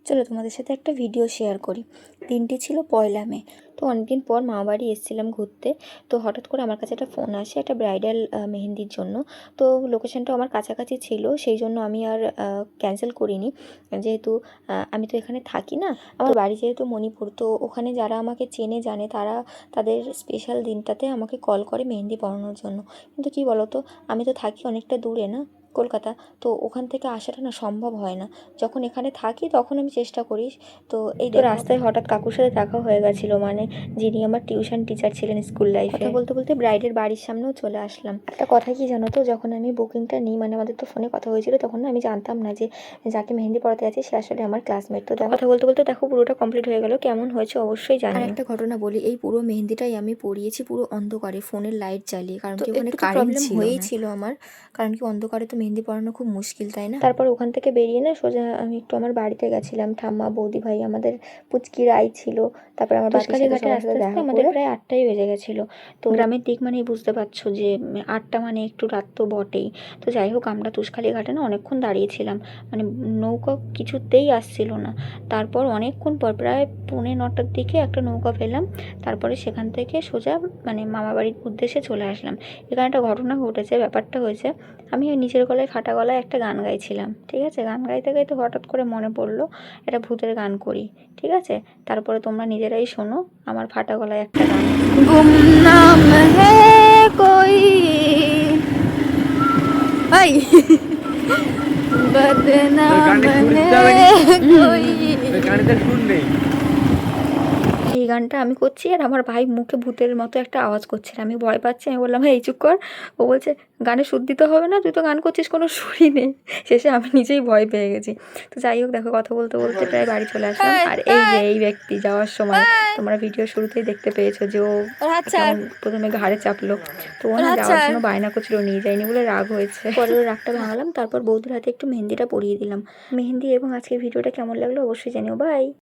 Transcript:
চলো তোমাদের সাথে একটা ভিডিও শেয়ার করি। দিনটি ছিল 1 মে। তো অনেকদিন পর মামাবাড়ি এসেছিলাম ঘুরতে। তো হঠাৎ করে আমার কাছে একটা ফোন আসে একটা ব্রাইডাল মেহেন্দির জন্য। তো লোকেশনটাও আমার কাছাকাছি ছিল, সেই জন্য আমি আর ক্যান্সেল করিনি। যেহেতু আমি তো এখানে থাকি না, আমার বাড়ি যেহেতু মণিপুর, তো ওখানে যারা আমাকে চেনে জানে তারা তাদের স্পেশাল দিনটাতে আমাকে কল করে মেহেন্দি পরানোর জন্য। কিন্তু কী বলো তো, আমি তো থাকি অনেকটা দূরে না, কলকাতা। তো ওখান থেকে আসাটা না সম্ভব হয় না। যখন এখানে থাকি তখন আমি চেষ্টা করি। তো এই রাস্তায় হঠাৎ কাকুর সাথে দেখা হয়ে গেছিলো, মানে যিনি আমার টিউশন টিচার ছিলেন স্কুল লাইফে। কথা বলতে বলতে ব্রাইডের বাড়ির সামনেও চলে আসলাম। একটা কথা কি জানো তো, যখন আমি বুকিংটা নিই, মানে আমাদের তো ফোনে কথা হয়েছিল, তখন না আমি জানতাম না যে যাকে মেহেন্দি পড়াতে আছে সে আসলে আমার ক্লাসমেট। তো কথা বলতে বলতে দেখো পুরোটা কমপ্লিট হয়ে গেল। কেমন হয়েছে অবশ্যই জানি। আর একটা ঘটনা বলি, এই পুরো মেহেন্দিটাই আমি পরিয়েছি পুরো অন্ধকারে, ফোনের লাইট জ্বালিয়ে, কারণ কি ওখানে প্রবলেম হয়েছিল আমার, কারণ কি অন্ধকারে তো মেহেন্দি পরানো খুব মুশকিল, তাই না? তারপর ওখান থেকে বেরিয়ে না সোজা আমি একটু আমার বাড়িতে গেছিলাম। ঠাম্মা, বৌদি ভাই, আমাদের পুচকি রাই ছিল, তারপর আমার বাতির ঘাটে আস্তে আস্তে আমাদের প্রায় 8টাই বেজে গেছিলো। তো গ্রামের দিক মানেই বুঝতে পারছো যে 8টা মানে একটু রাত তো বটেই। তো যাই হোক, আমরা তুষখালী ঘাটে না অনেকক্ষণ দাঁড়িয়েছিলাম, মানে নৌকা কিছুতেই আসছিল না। তারপর অনেকক্ষণ পর প্রায় 8:45টার দিকে একটা নৌকা পেলাম। তারপরে সেখান থেকে সোজা মানে মামাবাড়ির উদ্দেশ্যে চলে আসলাম। এখানে একটা ঘটনা ঘটেছে। ব্যাপারটা হয়েছে, আমি ওই নিচের গলায় ফাটা গলায় একটা গান গাইছিলাম, ঠিক আছে? গান গাইতে গাইতে হঠাৎ করে মনে পড়লো একটা ভূতের গান করি, ঠিক আছে? তারপরে তোমরা নিজেরাই শোনো আমার ফাটা গলায় একটা গান। গুমনাম হে কই ভাই বদনাম হে কই। এই গানটা আমি করছি আর আমার ভাই মুখে ভূতের মতো একটা আওয়াজ করছিল। আমি ভয় পাচ্ছি, আমি বললাম হ্যাঁ এই চুপ কর। ও বলছে গানে সুর দিতে হবে না, তুই তো গান করছিস, কোনো সুরই নেই। শেষে আমি নিজেই ভয় পেয়ে গেছি। তো যাই হোক, দেখো কথা বলতে বলতে প্রায় বাড়ি চলে আসলাম। আর এই যে এই ব্যক্তি যাওয়ার সময় তোমরা ভিডিও শুরুতেই দেখতে পেয়েছো যে ও কেমন প্রথমে ঘাড়ে চাপলো। তো ও না যাওয়ার জন্য বায়না করছিল, নিয়ে যায়নি বলে রাগ হয়েছে। পরে ওর রাগটা ভাঙালাম, তারপর বৌদির হাতে একটু মেহেন্দিটা পরিয়ে দিলাম। মেহেন্দি এবং আজকের ভিডিওটা কেমন লাগলো অবশ্যই জানিও। বাই।